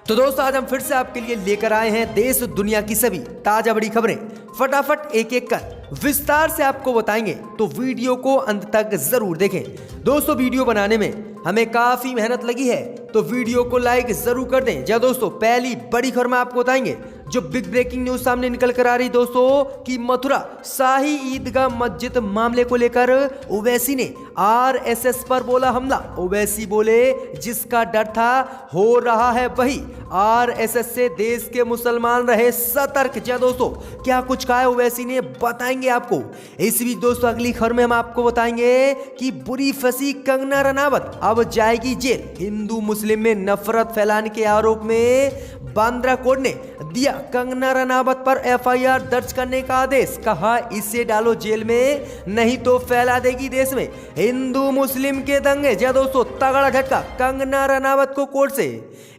तो दोस्तों आज हम फिर से आपके लिए लेकर आए हैं देश दुनिया की सभी ताजा बड़ी खबरें। फटाफट एक एक कर विस्तार से आपको बताएंगे, तो वीडियो को अंत तक जरूर देखें। दोस्तों वीडियो बनाने में हमें काफी मेहनत लगी है, तो वीडियो को लाइक जरूर कर दें। जब दोस्तों पहली बड़ी खबर में आपको बताएंगे जो बिग ब्रेकिंग न्यूज सामने निकल कर आ रही दोस्तों कि मथुरा शाही ईदगाह मस्जिद मामले को लेकर ओवैसी ने आरएसएस पर बोला हमला। ओवैसी बोले जिसका डर था हो रहा है वही, आरएसएस से देश के मुसलमान रहे सतर्क। जी दोस्तों क्या कुछ कहा है ओवैसी ने बताएंगे आपको। इस बीच दोस्तों अगली खबर में हम आपको बताएंगे कि बुरी फंसी कंगना रनावत अब जाएगी जेल। हिंदू मुस्लिम में नफरत फैलाने के आरोप में बांद्रा कोर्ट ने दिया कंगना रनावत पर एफआईआर दर्ज करने का आदेश। कहा इसे डालो जेल में नहीं तो फैला देगी देश में हिंदू मुस्लिम के दंगे। जय दोस्तों तगड़ा झटका कंगना रनावत को कोर्ट से।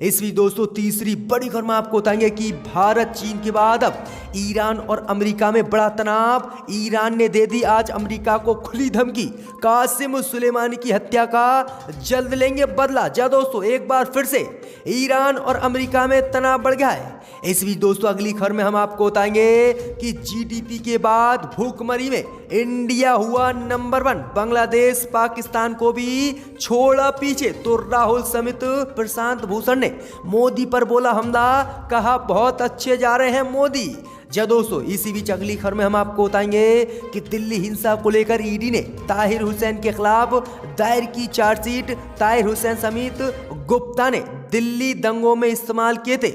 इस बीच दोस्तों तीसरी बड़ी खबर में आपको बताएंगे कि भारत चीन के बाद अब ईरान और अमेरिका में बड़ा तनाव। ईरान ने दे दी आज अमेरिका को खुली धमकी, कासिम सुलेमानी की हत्या का जल्द लेंगे बदला। जा दोस्तों एक बार फिर से ईरान और अमेरिका में तनाव बढ़ गया है। इस बीच दोस्तों अगली खबर में हम आपको बताएंगे कि जीडीपी के बाद भूखमरी में इंडिया हुआ नंबर 1, बांग्लादेश पाकिस्तान को भी छोड़ा पीछे। तो राहुल समेत प्रशांत भूषण ने मोदी पर बोला हमला, कहा बहुत अच्छे जा रहे हैं मोदी। जब दोस्तों इसी बीच अगली खबर में हम आपको बताएंगे कि दिल्ली हिंसा को लेकर ईडी ने ताहिर हुसैन के खिलाफ दायर की चार्जशीट। ताहिर हुसैन समेत गुप्ता ने दिल्ली दंगों में इस्तेमाल किए थे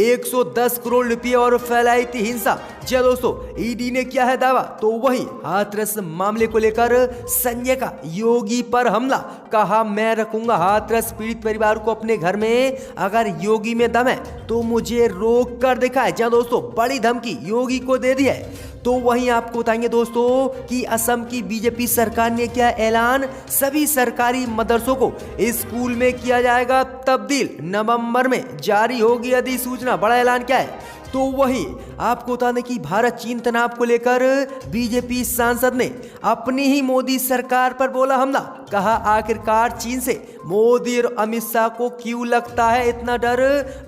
110 करोड़ रुपए और फैलाई थी हिंसा। जी दोस्तों ईडी ने किया है दावा, तो वही हाथरस मामले को लेकर संजय का योगी पर हमला। कहा मैं रखूंगा हाथरस पीड़ित परिवार को अपने घर में, अगर योगी में दम है तो मुझे रोक कर दिखाए। जी दोस्तों बड़ी धमकी योगी को दे दी है। तो वहीं आपको बताएंगे दोस्तों कि असम की बीजेपी सरकार ने किया ऐलान, सभी सरकारी मदरसों को स्कूल में किया जाएगा तब्दील। नवंबर में जारी होगी अधिसूचना। बड़ा ऐलान क्या है, तो वही आपको बता दें कि भारत चीन तनाव को लेकर बीजेपी सांसद ने अपनी ही मोदी सरकार पर बोला हमला। कहा आखिरकार चीन से मोदी और अमित शाह को क्यों लगता है इतना डर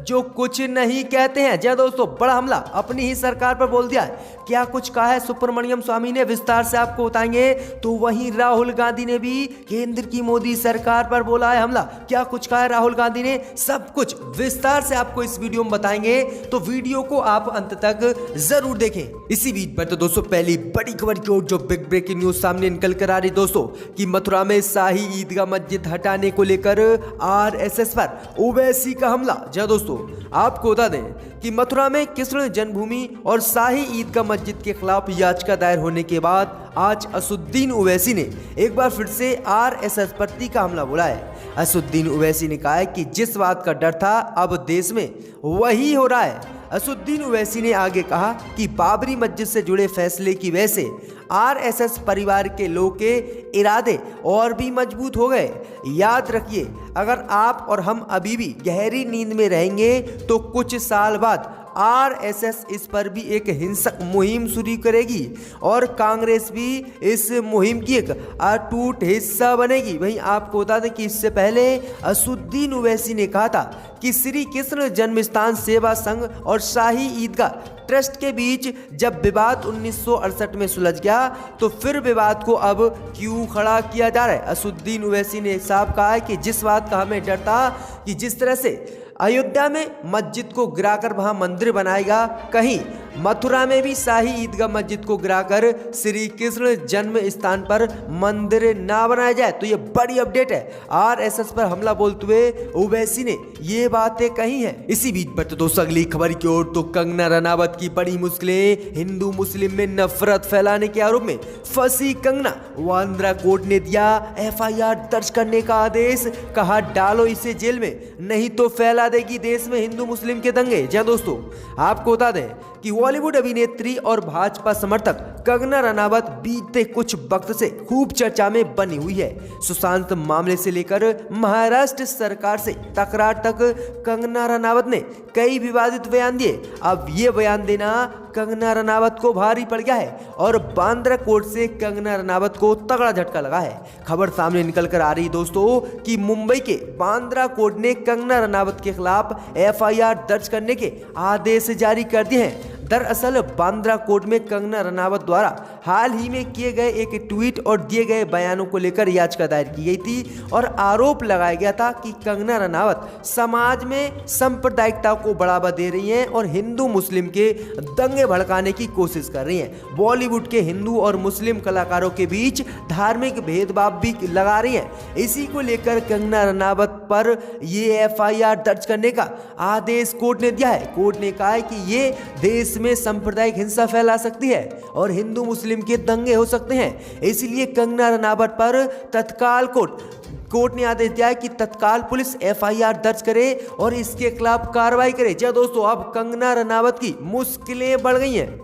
जो कुछ नहीं कहते हैं। जय दोस्तों बड़ा हमला अपनी ही सरकार पर बोल दिया है। क्या कुछ कहा है सुब्रमण्यम स्वामी ने विस्तार से आपको बताएंगे। तो वहीं राहुल गांधी ने भी केंद्र की मोदी सरकार पर बोला है हमला। क्या कुछ कहा है राहुल गांधी ने, सब कुछ विस्तार से आपको इस वीडियो में बताएंगे, तो वीडियो को आप अंत तक जरूर देखें। इसी बीच पर तो दोस्तों पहली बड़ी खबर की ओर जो बिग ब्रेकिंग न्यूज सामने निकल कर आ रही दोस्तों कि मथुरा में शाही ईदगाह मस्जिद हटाने को लेकर आरएसएस पर ओवैसी का हमला। जय दोस्तों आपको बता दें कि मथुरा में कृष्ण जन्मभूमि और शाही ईदगाह मस्जिद के खिलाफ याचिका दायर होने के बाद आज असुद्दीन ओवैसी ने एक बार फिर से आरएसएस पर तीखा हमला बोला है। असुद्दीन ओवैसी ने कहा है कि जिस बात का डर था अब देश में वही हो रहा है। असुद्दीन ओवैसी ने आगे कहा कि बाबरी मस्जिद से जुड़े फैसले की वजह से आरएसएस परिवार के लोग के इरादे और भी मजबूत हो गए। याद रखिए अगर आप और हम अभी भी गहरी नींद में रहेंगे तो कुछ साल बाद आरएसएस इस पर भी एक हिंसक मुहिम शुरू करेगी और कांग्रेस भी इस मुहिम की एक अटूट हिस्सा बनेगी। वहीं आपको बता दें कि इससे पहले असुद्दीन ओवैसी ने कहा था कि श्री कृष्ण जन्मस्थान सेवा संघ और शाही ईदगाह ट्रस्ट के बीच जब विवाद 1968 में सुलझ गया तो फिर विवाद को अब क्यों खड़ा किया जा रहा है। असुद्दीन ओवैसी ने साफ कहा है कि जिस बात का हमें डर था कि जिस तरह से अयोध्या में मस्जिद को गिराकर वहां मंदिर बनाएगा, कहीं मथुरा में भी शाही ईदगाह मस्जिद को गिराकर श्री कृष्ण जन्म स्थान पर मंदिर ना बनाया जाए। तो ये बड़ी अपडेट है। आरएसएस पर हमला बोलते हुए ओवैसी ने ये बातें कही हैं। इसी बीच पर तो दोस्तों अगली खबर की ओर तो कंगना रनावत की बड़ी मुश्किलें। हिंदू मुस्लिम में नफरत फैलाने के आरोप में फंसी कंगना, बांद्रा कोर्ट ने दिया एफआईआर दर्ज करने का आदेश। कहा डालो इसे जेल में नहीं तो फैला देगी देश में हिंदू मुस्लिम के दंगे। जी दोस्तों आपको बता दें कि बॉलीवुड अभिनेत्री और भाजपा समर्थक कंगना रनावत बीते कुछ वक्त से खूब चर्चा में बनी हुई है। सुशांत मामले से लेकर महाराष्ट्र सरकार से तकरार तक कंगना रनावत ने कई विवादित बयान दिए। अब ये बयान देना कंगना रनावत को भारी पड़ गया है और बांद्रा कोर्ट से कंगना रनावत को तगड़ा झटका लगा है। खबर सामने निकल कर आ रही दोस्तों कि मुंबई के बांद्रा कोर्ट ने कंगना रनावत के खिलाफ एफआईआर दर्ज करने के आदेश जारी कर दिए हैं। दरअसल बांद्रा कोर्ट में कंगना रनावत द्वारा हाल ही में किए गए एक ट्वीट और दिए गए बयानों को लेकर याचिका दायर की गई थी और आरोप लगाया गया था कि कंगना रनावत समाज में सांप्रदायिकता को बढ़ावा दे रही हैं और हिंदू मुस्लिम के दंगे भड़काने की कोशिश कर रही हैं। बॉलीवुड के हिंदू और मुस्लिम कलाकारों के बीच धार्मिक भेदभाव भी लगा रही हैं। इसी को लेकर कंगना रनावत पर ये एफआईआर दर्ज करने का आदेश कोर्ट ने दिया है। कोर्ट ने कहा है कि ये देश में सांप्रदायिक हिंसा फैला सकती है और हिंदू मुस्लिम के दंगे हो सकते हैं। इसलिए कंगना रनावत पर तत्काल कोर्ट ने आदेश दिया है कि तत्काल पुलिस एफआईआर दर्ज करे और इसके खिलाफ कार्रवाई करे। जी दोस्तों, अब कंगना रनावत की मुश्किलें बढ़ गई हैं।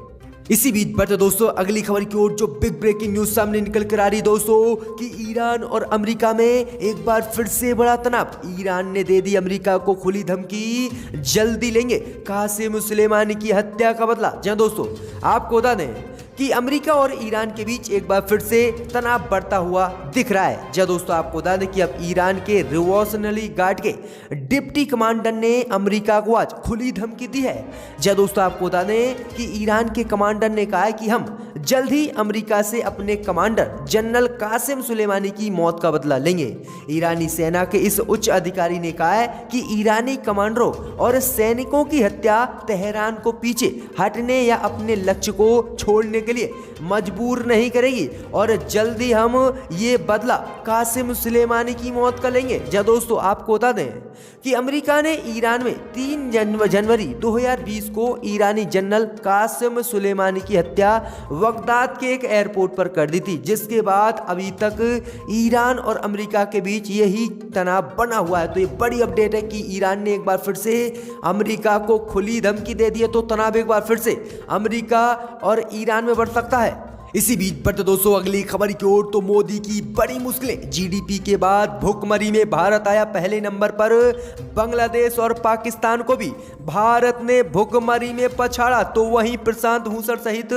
इसी बीच बढ़ते दोस्तों अगली खबर की ओर, जो बिग ब्रेकिंग न्यूज सामने निकल कर आ रही दोस्तों कि ईरान और अमेरिका में एक बार फिर से बड़ा तनाव। ईरान ने दे दी अमेरिका को खुली धमकी, जल्दी लेंगे कासिम सुलेमानी की हत्या का बदला। जी दोस्तों, आपको बता दें कि अमेरिका और ईरान के बीच एक बार फिर से तनाव बढ़ता हुआ दिख रहा है। जी दोस्तों, आपको बता दें कि अब ईरान के रिवॉल्यूशनरी गार्ड के डिप्टी कमांडर ने अमेरिका को आज खुली धमकी दी है। जी दोस्तों, आपको बता दें कि ईरान के कमांडर ने कहा है कि हम जल्द ही अमेरिका से अपने कमांडर जनरल कासिम सुलेमानी की मौत का बदला लेंगे। ईरानी सेना के इस उच्च अधिकारी ने कहा है कि ईरानी कमांडरों और सैनिकों की हत्या तेहरान को पीछे हटने या अपने लक्ष्य को छोड़ने के लिए मजबूर नहीं करेगी और जल्दी हम ये बदला कासिम सुलेमानी की मौत का लेंगे। जी दोस्तों, आपको बता दें कि अमेरिका ने ईरान में 3 जनवरी 2020 को ईरानी जनरल कासिम सुलेमानी की हत्या बगदाद के एक एयरपोर्ट पर कर दी थी, जिसके बाद अभी तक ईरान और अमेरिका के बीच यही तनाव बना हुआ है। तो ये बड़ी अपडेट है कि ईरान ने एक बार फिर से अमेरिका को खुली धमकी दे दी है, तो तनाव एक बार फिर से अमेरिका और ईरान में बढ़ सकता है। इसी बीच बढ़ते दोस्तों अगली खबर की ओर, तो मोदी की बड़ी मुश्किलें। जीडीपी के बाद भुखमरी में भारत आया पहले नंबर पर। बांग्लादेश और पाकिस्तान को भी भारत ने भुखमरी में पछाड़ा। तो वहीं प्रशांत भूषण सहित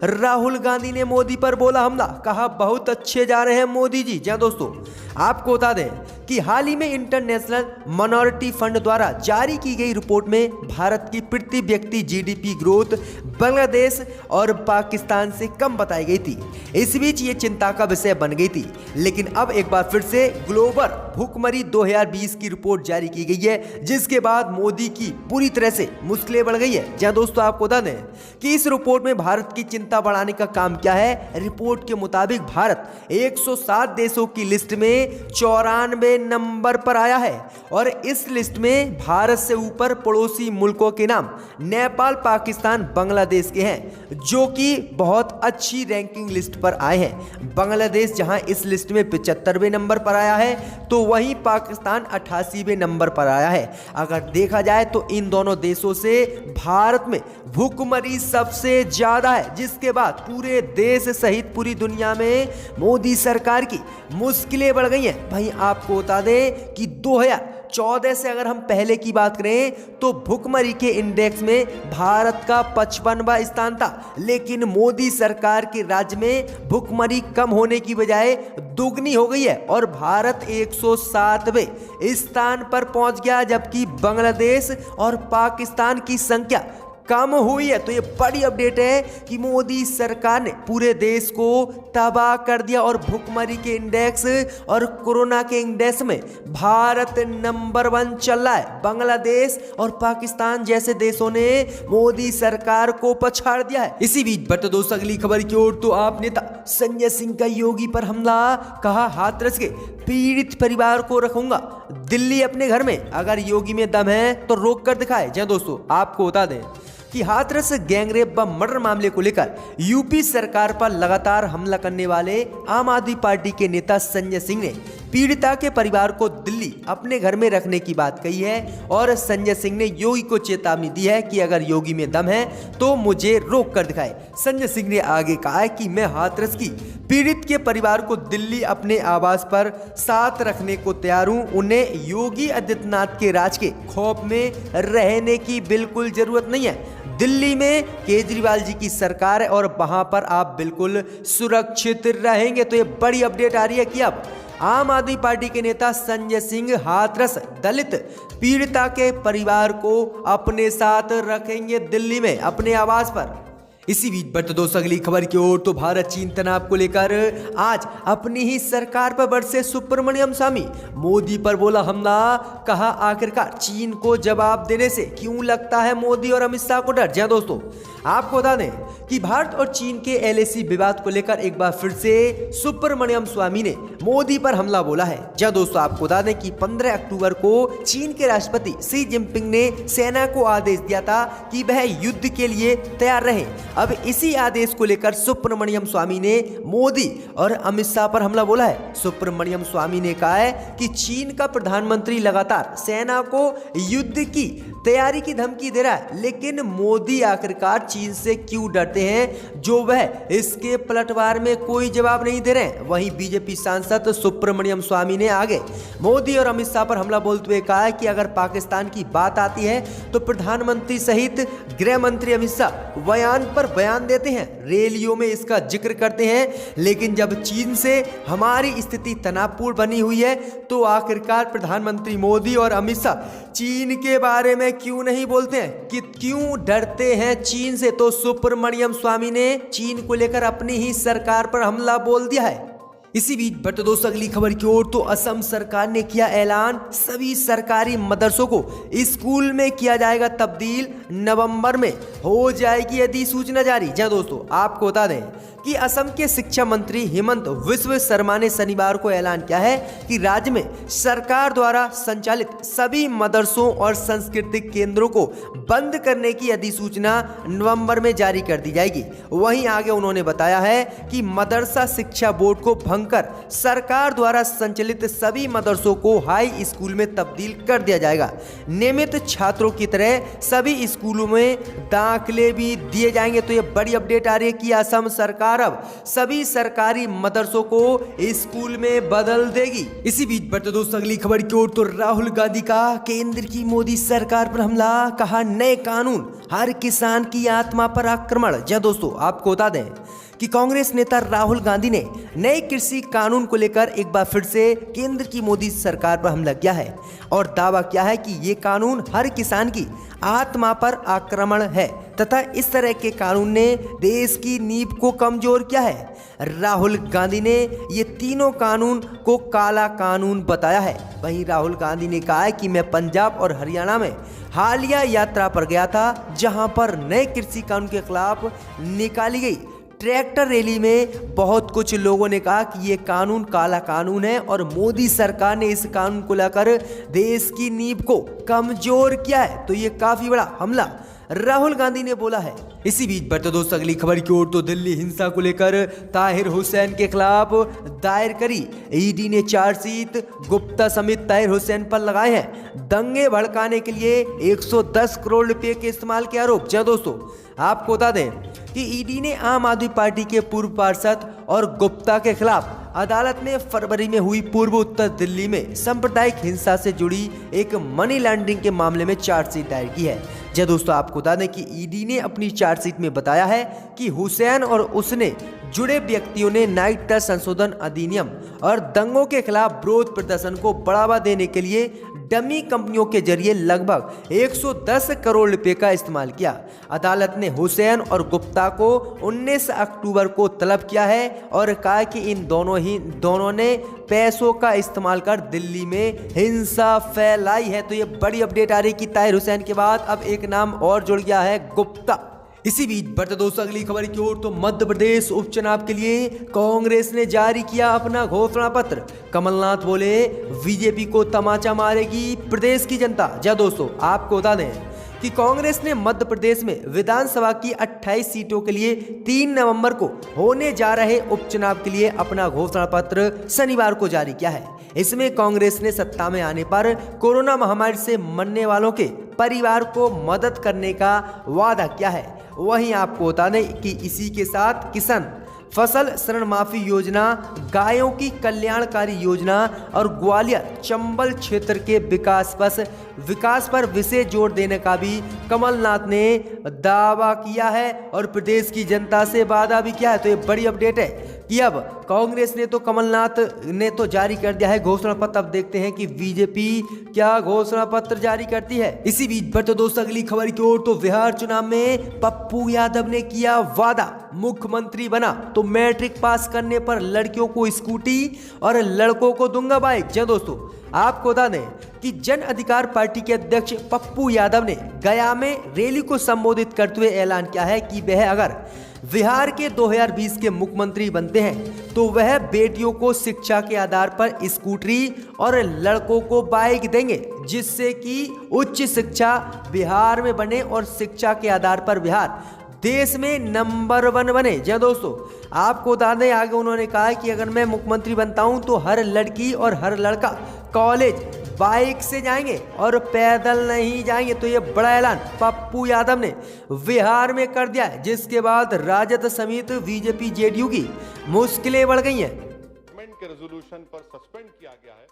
राहुल गांधी ने मोदी पर बोला हमला, कहा बहुत अच्छे जा रहे हैं मोदी जी। जी दोस्तों, आपको बता दें कि हाल ही में इंटरनेशनल माइनॉरिटी फंड द्वारा जारी की गई रिपोर्ट में भारत की प्रति व्यक्ति जीडीपी ग्रोथ बांग्लादेश और पाकिस्तान से कम बताई गई थी। इस बीच ये चिंता का विषय बन गई थी, लेकिन अब एक बार फिर से ग्लोबल भुखमरी 2020 की रिपोर्ट जारी की गई है, जिसके बाद मोदी की पूरी तरह से मुश्किलें बढ़ गई है। जहां दोस्तों, आपको बता दें कि इस रिपोर्ट में भारत की चिंता बढ़ाने का काम क्या है। रिपोर्ट के मुताबिक भारत 107 देशों की लिस्ट में 94 नंबर पर आया है और इस लिस्ट में भारत से ऊपर पड़ोसी मुल्कों के नाम नेपाल, पाकिस्तान, बांग्लादेश के हैं, जो कि बहुत अच्छी रैंकिंग लिस्ट पर आए हैं। बांग्लादेश जहां इस लिस्ट में 75वें नंबर पर आया है, तो वहीं पाकिस्तान 88वें नंबर पर आया है। अगर देखा जाए तो इन दोनों देशों से भारत में भुखमरी सबसे ज्यादा है, जिसके बाद पूरे देश सहित पूरी दुनिया में मोदी सरकार की मुश्किलें बढ़ गई हैं। भाई आपको बता दें कि 2014 से अगर हम पहले की बात करें तो भुखमरी के इंडेक्स में भारत का 55वां स्थान था, लेकिन मोदी सरकार के राज्य में भुखमरी कम होने की बजाय दुगनी हो गई है और भारत 107वें स्थान पर पहुंच गया, जबकि बांग्लादेश और पाकिस्तान की संख्या कम हुई है। तो ये बड़ी अपडेट है कि मोदी सरकार ने पूरे देश को तबाह कर दिया और भुखमरी के इंडेक्स और कोरोना के इंडेक्स में भारत नंबर 1 चल रहा है। बांग्लादेश और पाकिस्तान जैसे देशों ने मोदी सरकार को पछाड़ दिया है। इसी बीच बढ़ते दोस्तों अगली खबर की ओर, तो आप नेता संजय सिंह का योगी पर हमला, कहा हाथरस के पीड़ित परिवार को रखूंगा दिल्ली अपने घर में, अगर योगी में दम है तो रोक कर दिखाए। जय दोस्तों, आपको बता दें कि हाथरस गैंगरेप व मर्डर मामले को लेकर यूपी सरकार पर लगातार हमला करने वाले आम आदमी पार्टी के नेता संजय सिंह ने पीड़िता के परिवार को दिल्ली अपने घर में रखने की बात कही है और संजय सिंह ने योगी को चेतावनी दी है कि अगर योगी में दम है तो मुझे रोक कर दिखाए। संजय सिंह ने आगे कहा है कि मैं हाथरस की पीड़ित के परिवार को दिल्ली अपने आवास पर साथ रखने को तैयार हूं। उन्हें योगी आदित्यनाथ के राज के खौफ में रहने की बिल्कुल जरूरत नहीं है। दिल्ली में केजरीवाल जी की सरकार है और वहां पर आप बिल्कुल सुरक्षित रहेंगे। तो ये बड़ी अपडेट आ रही है कि अब आम आदमी पार्टी के नेता संजय सिंह हाथरस दलित पीड़िता के परिवार को अपने साथ रखेंगे दिल्ली में अपने आवास पर। इसी बीच बढ़ते दोस्तों अगली खबर की ओर। तो भारत चीन तनाव को लेकर आज अपनी ही सरकार पर बरसे सुब्रमण्यम स्वामी। मोदी पर बोला हमला, कहा आखिरकार चीन को जवाब देने से क्यों लगता है मोदी और अमित शाह को डर। जी दोस्तों, आपको बता दें कि भारत और चीन के एलएसी विवाद को लेकर एक बार फिर से सुब्रमण्यम स्वामी ने मोदी पर हमला बोला है। जी दोस्तों, आपको बता दें कि 15 अक्टूबर को चीन के राष्ट्रपति शी जिनपिंग ने सेना को आदेश दिया था कि वह युद्ध के लिए तैयार रहे। अब इसी आदेश को लेकर सुब्रमण्यम स्वामी ने मोदी और अमित शाह पर हमला बोला है। सुब्रमण्यम स्वामी ने कहा है कि चीन का प्रधानमंत्री लगातार सेना को युद्ध की तैयारी की धमकी दे रहा है, लेकिन मोदी आखिरकार चीन से क्यों डरते हैं जो वह इसके पलटवार में कोई जवाब नहीं दे रहे हैं। वहीं बीजेपी सांसद सुब्रमण्यम स्वामी ने आगे मोदी और अमित शाह पर हमला बोलते हुए कहा है कि अगर पाकिस्तान की बात आती है तो प्रधानमंत्री सहित गृह मंत्री अमित शाह बयान पर बयान देते हैं, रैलियों में इसका जिक्र करते हैं, लेकिन जब चीन से हमारी स्थिति तनावपूर्ण बनी हुई है तो आखिरकार प्रधानमंत्री मोदी और अमित शाह चीन के बारे में क्यों नहीं बोलते हैं कि क्यों डरते हैं चीन से। तो सुब्रमण्यम स्वामी ने चीन को लेकर अपनी ही सरकार पर हमला बोल दिया है। इसी बीच बढ़ते दोस्तों अगली खबर की ओर। तो असम सरकार ने किया ऐलान, सभी सरकारी मदरसों को स्कूल में किया जाएगा तब्दील, नवंबर में हो जाएगी अधिसूचना जारी। जी दोस्तों, आपको बता दें कि असम के शिक्षा मंत्री हेमंत विश्व शर्मा ने शनिवार को ऐलान किया है कि राज्य में सरकार द्वारा संचालित सभी मदरसों और सांस्कृतिक केंद्रों को बंद करने की अधिसूचना नवंबर में जारी कर दी जाएगी। वहीं आगे उन्होंने बताया है कि मदरसा शिक्षा बोर्ड को भंग कर सरकार द्वारा संचालित सभी मदरसों को हाई स्कूल में तब्दील कर दिया जाएगा। नियमित छात्रों की तरह सभी स्कूलों में दाखिले भी दिए जाएंगे। तो ये बड़ी अपडेट आ रही है कि असम सरकार अब सभी सरकारी मदरसों को स्कूल में बदल देगी। इसी बीच बढ़ते दोस्तों अगली खबर की ओर। तो राहुल गांधी का केंद्र की मोदी सरकार पर हमला, कहा नए कानून हर किसान की आत्मा पर आक्रमण। जी दोस्तों, आपको बता दें कि कांग्रेस नेता राहुल गांधी ने नए कृषि कानून को लेकर एक बार फिर से केंद्र की मोदी सरकार पर हमला किया है और दावा किया है कि ये कानून हर किसान की आत्मा पर आक्रमण है तथा इस तरह के कानून ने देश की नींव को कमजोर किया है। राहुल गांधी ने ये तीनों कानून को काला कानून बताया है। वहीं राहुल गांधी ने कहा है कि मैं पंजाब और हरियाणा में हालिया यात्रा पर गया था, जहां पर नए कृषि कानून के खिलाफ निकाली गई ट्रैक्टर रैली में बहुत कुछ लोगों ने कहा कि ये कानून काला कानून है और मोदी सरकार ने इस कानून को लेकर देश की नींव को कमजोर किया है। तो ये काफी बड़ा हमला राहुल गांधी ने बोला है। इसी बीच बढ़ते दोस्तों अगली खबर की ओर। तो दिल्ली हिंसा को लेकर ताहिर हुसैन के खिलाफ दायर करी ईडी ने चार्जशीट, गुप्ता समेत ताहिर हुसैन पर लगाए हैं दंगे भड़काने के लिए 110 करोड़ रुपए के इस्तेमाल के आरोप। जी दोस्तों, आपको बता दें कि ईडी ने आम आदमी पार्टी के पूर्व पार्षद और गुप्ता के खिलाफ अदालत में फरवरी में हुई पूर्व उत्तर दिल्ली में सांप्रदायिक हिंसा से जुड़ी एक मनी लॉन्ड्रिंग के मामले में चार्जशीट दायर की है। जी दोस्तों, आपको बता दें कि ईडी ने अपनी चार्जशीट में बताया है कि हुसैन और उसने जुड़े व्यक्तियों ने नागरिकता संशोधन अधिनियम और दंगों के खिलाफ विरोध प्रदर्शन को बढ़ावा देने के लिए डमी कंपनियों के जरिए लगभग 110 करोड़ रुपए का इस्तेमाल किया। अदालत ने हुसैन और गुप्ता को 19 अक्टूबर को तलब किया है और कहा कि इन दोनों ने पैसों का इस्तेमाल कर दिल्ली में हिंसा फैलाई है। तो ये बड़ी अपडेट आ रही है कि ताहिर हुसैन के बाद अब एक नाम और जुड़ गया है, गुप्ता। इसी बीच बढ़ते दोस्तों अगली खबर की ओर। तो मध्य प्रदेश उपचुनाव के लिए कांग्रेस ने जारी किया अपना घोषणा पत्र। कमलनाथ बोले बीजेपी को तमाचा मारेगी प्रदेश की जनता। जी दोस्तों, आपको बता दें कि कांग्रेस ने मध्य प्रदेश में विधानसभा की 28 सीटों के लिए 3 नवंबर को होने जा रहे उपचुनाव के लिए अपना घोषणा पत्र शनिवार को जारी किया है। इसमें कांग्रेस ने सत्ता में आने पर कोरोना महामारी से मरने वालों के परिवार को मदद करने का वादा किया है। वहीं आपको बता दें कि इसी के साथ किसान फसल ऋण माफी योजना, गायों की कल्याणकारी योजना और ग्वालियर चंबल क्षेत्र के विकास पर विशेष जोर देने का भी कमलनाथ ने दावा किया है और प्रदेश की जनता से वादा भी किया है। तो ये बड़ी अपडेट है कि अब कांग्रेस ने तो कमलनाथ ने तो जारी कर दिया है घोषणा पत्र। अब देखते हैं कि बीजेपी क्या घोषणा पत्र जारी करती है। इसी बीच पर तो दोस्तों अगली खबर की ओर, तो बिहार चुनाव में पप्पू यादव ने किया वादा, मुख्यमंत्री बना तो मैट्रिक पास करने पर लड़कियों को स्कूटी और लड़कों को दूंगा बाइक। जी दोस्तों, आपको बता दें कि जन अधिकार पार्टी के अध्यक्ष पप्पू यादव ने गया में रैली को संबोधित करते हुए ऐलान किया है कि वह अगर बिहार के 2020 के मुख्यमंत्री बनते हैं तो वह बेटियों को शिक्षा के आधार पर स्कूटरी और लड़कों को बाइक देंगे, जिससे कि उच्च शिक्षा बिहार में बने और शिक्षा के आधार पर बिहार देश में नंबर 1 बने। जी दोस्तों, आपको बता दें आगे उन्होंने कहा कि अगर मैं मुख्यमंत्री बनता हूं तो हर लड़की और हर लड़का कॉलेज बाइक से जाएंगे और पैदल नहीं जाएंगे। तो ये बड़ा ऐलान पप्पू यादव ने बिहार में कर दिया है, जिसके बाद राजद समेत बीजेपी जेडीयू की मुश्किलें बढ़ गई हैं। के रेजोल्यूशन पर सस्पेंड किया गया है।